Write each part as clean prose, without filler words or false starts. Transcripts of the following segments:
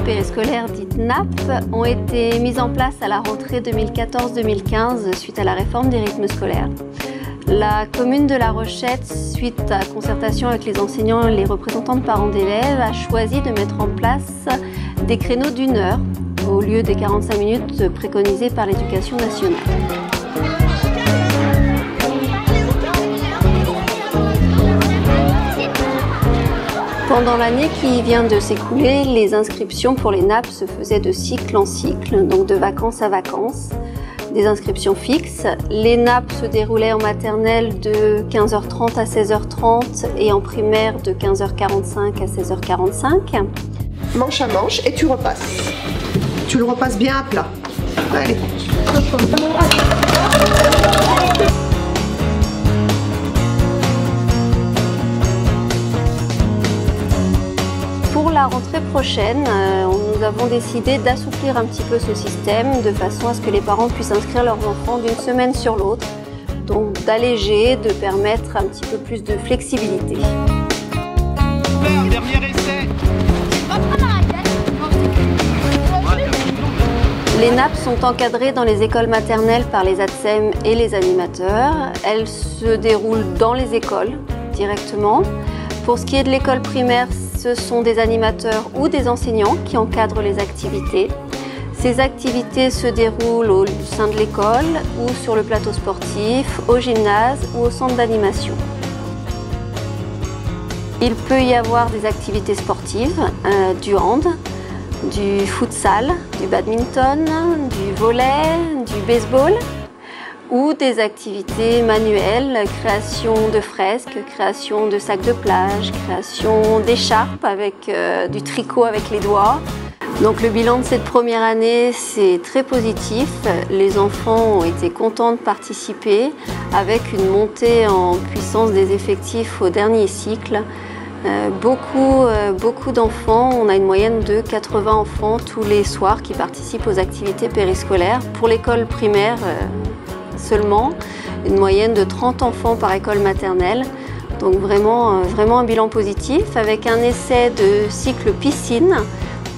périscolaires dites NAP ont été mises en place à la rentrée 2014-2015 suite à la réforme des rythmes scolaires. La commune de La Rochette, suite à concertation avec les enseignants et les représentants de parents d'élèves, a choisi de mettre en place des créneaux d'1 heure au lieu des 45 minutes préconisées par l'Éducation nationale. Pendant l'année qui vient de s'écouler, les inscriptions pour les NAP se faisaient de cycle en cycle, donc de vacances à vacances, des inscriptions fixes. Les NAP se déroulaient en maternelle de 15h30 à 16h30 et en primaire de 15h45 à 16h45. Manche à manche et tu repasses. Tu le repasses bien à plat. Allez. Pour la rentrée prochaine, nous avons décidé d'assouplir un petit peu ce système de façon à ce que les parents puissent inscrire leurs enfants d'une semaine sur l'autre. Donc d'alléger, de permettre un petit peu plus de flexibilité. Dernier essai. Les NAP sont encadrées dans les écoles maternelles par les ATSEM et les animateurs. Elles se déroulent dans les écoles directement. Pour ce qui est de l'école primaire, ce sont des animateurs ou des enseignants qui encadrent les activités. Ces activités se déroulent au sein de l'école ou sur le plateau sportif, au gymnase ou au centre d'animation. Il peut y avoir des activités sportives, du hand, du futsal, du badminton, du volley, du baseball ou des activités manuelles, création de fresques, création de sacs de plage, création d'écharpes avec du tricot avec les doigts. Donc le bilan de cette première année, c'est très positif. Les enfants ont été contents de participer avec une montée en puissance des effectifs au dernier cycle. Beaucoup d'enfants, on a une moyenne de 80 enfants tous les soirs qui participent aux activités périscolaires. Pour l'école primaire seulement, une moyenne de 30 enfants par école maternelle. Donc vraiment un bilan positif avec un essai de cycle piscine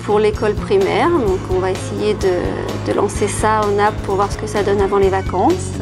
pour l'école primaire. Donc on va essayer de lancer ça au NAP pour voir ce que ça donne avant les vacances.